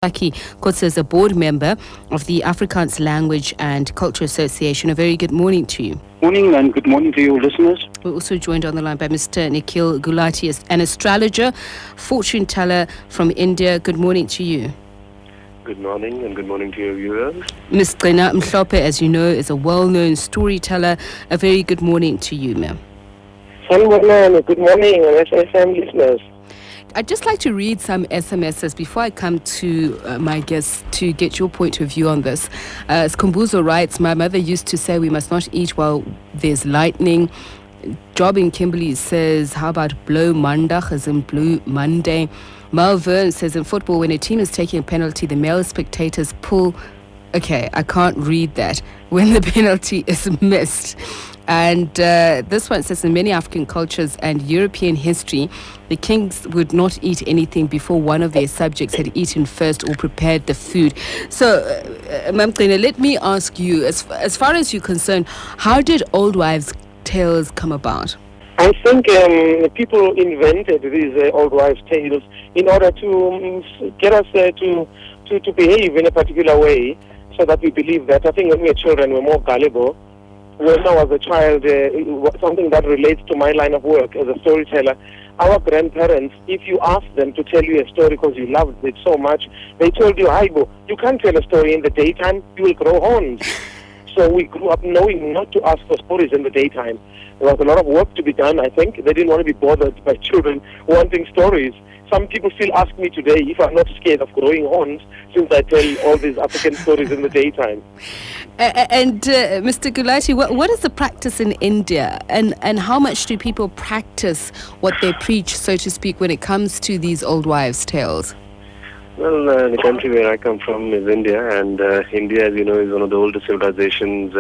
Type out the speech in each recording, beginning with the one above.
Saki Kotse is a board member of the Afrikaans Language and Culture Association. A very good morning to you. Morning, and good morning to your listeners. We're also joined on the line by Mr. Nikhil Gulati, an astrologer, fortune teller from India. Good morning to you. Good morning, and good morning to your viewers. Ms. Gqina Mhlophe, as you know, is a well-known storyteller. A very good morning to you, ma'am. Good morning, SAfm listeners. I'd just like to read some SMSs before I come to my guests to get your point of view on this. Skumbuzo writes, my mother used to say we must not eat while there's lightning. Job in Kimberley says, how about blow Mondag as in Blue Monday? Malvern says, in football, when a team is taking a penalty, the male spectators pull... Okay, I can't read that. When the penalty is missed. And this one says, in many African cultures and European history, the kings would not eat anything before one of their subjects had eaten first or prepared the food. So, Ma'am Gqina, let me ask you, as far as you're concerned, how did old wives' tales come about? I think people invented these old wives' tales in order to get us to behave in a particular way, so that we believe that. I think when we were children, we're more gullible. When I was a child, something that relates to my line of work as a storyteller, our grandparents, if you asked them to tell you a story because you loved it so much, they told you, Haibo, you can't tell a story in the daytime, you will grow horns. So we grew up knowing not to ask for stories in the daytime. There was a lot of work to be done, I think. They didn't want to be bothered by children wanting stories. Some people still ask me today if I'm not scared of growing horns since I tell all these African stories in the daytime. And Mr. Gulati, what is the practice in India, and how much do people practice what they preach, so to speak, when it comes to these old wives' tales? Well, the country where I come from is India, and India, as you know, is one of the oldest civilizations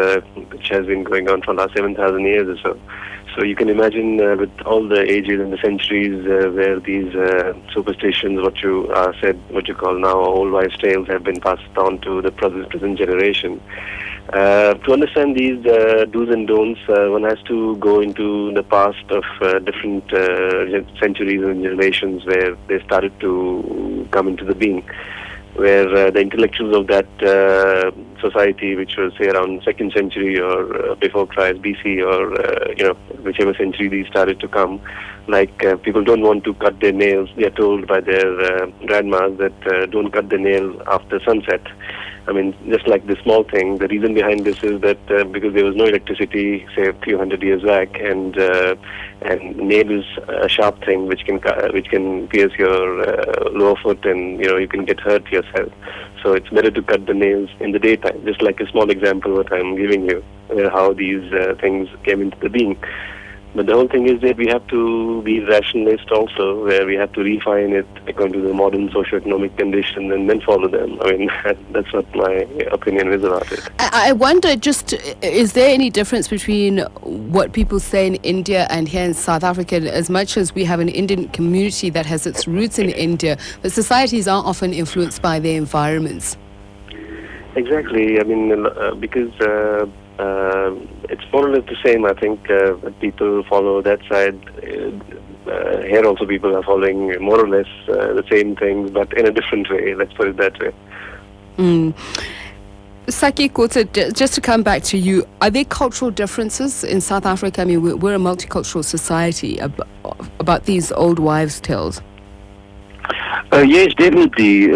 which has been going on for the last 7,000 years or so. So you can imagine with all the ages and the centuries where these superstitions, what you call now old wives' tales, have been passed on to the present generation. To understand these do's and don'ts, one has to go into the past of different centuries and generations where they started to come into the being, where the intellectuals of that society, which was say around 2nd century or before Christ, BC, or whichever century these started to come, like people don't want to cut their nails. They are told by their grandmas that don't cut the nail after sunset. I mean, just like this small thing, the reason behind this is that because there was no electricity, say a few hundred years back, and nail is a sharp thing which can pierce your lower foot, and you can get hurt yourself. So it's better to cut the nails in the daytime. Just like a small example what I'm giving you, how these things came into the being. But the whole thing is that we have to be rationalist also, where we have to refine it according to the modern socio-economic conditions and then follow them. I mean, that's what my opinion is about it. I wonder, is there any difference between what people say in India and here in South Africa? As much as we have an Indian community that has its roots in India, the societies are often influenced by their environments. Exactly. I mean, because... it's more or less the same. I think people follow that side. Here also people are following more or less the same things, but in a different way. Let's put it that way. Saki Kotse, just to come back to you, are there cultural differences in South Africa? I mean, we're a multicultural society about these old wives' tales. Yes, definitely.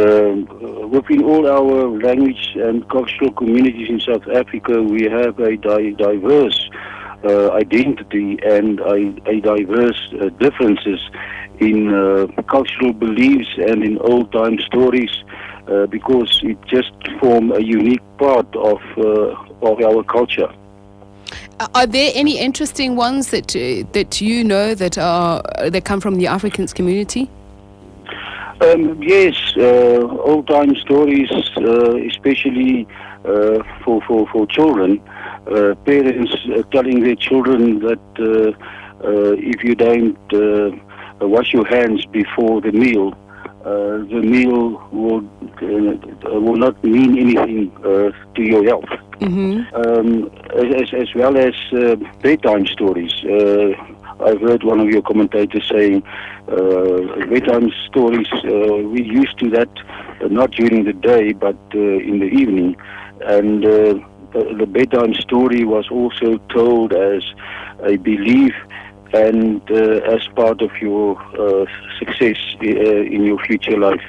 Within all our language and cultural communities in South Africa, we have a diverse identity and a diverse differences in cultural beliefs and in old-time stories, because it just form a unique part of our culture. Are there any interesting ones that you know that come from the Afrikaans community? Yes, old-time stories, especially for children. Parents telling their children that if you don't wash your hands before the meal will not mean anything to your health. As well as bedtime stories. I've heard one of your commentators saying bedtime stories, we're used to that not during the day, but in the evening. And the bedtime story was also told as a belief and as part of your success in your future life.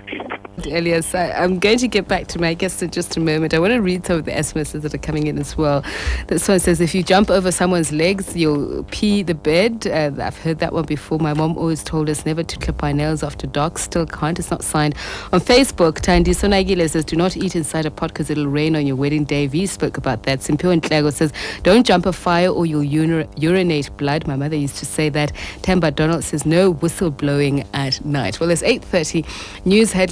Elias, I'm going to get back to my guest in just a moment. I want to read some of the SMSs that are coming in as well. This one says, if you jump over someone's legs, you'll pee the bed. I've heard that one before. My mom always told us never to clip our nails after dark. Still can't. It's not signed. On Facebook, Tandi Sonagile says, do not eat inside a pot because it'll rain on your wedding day. V spoke about that. Simpio Ntlego says, don't jump a fire or you'll urinate blood. My mother used to say that. Tamba Donald says, no whistle blowing at night. Well, it's 8:30. News headlines.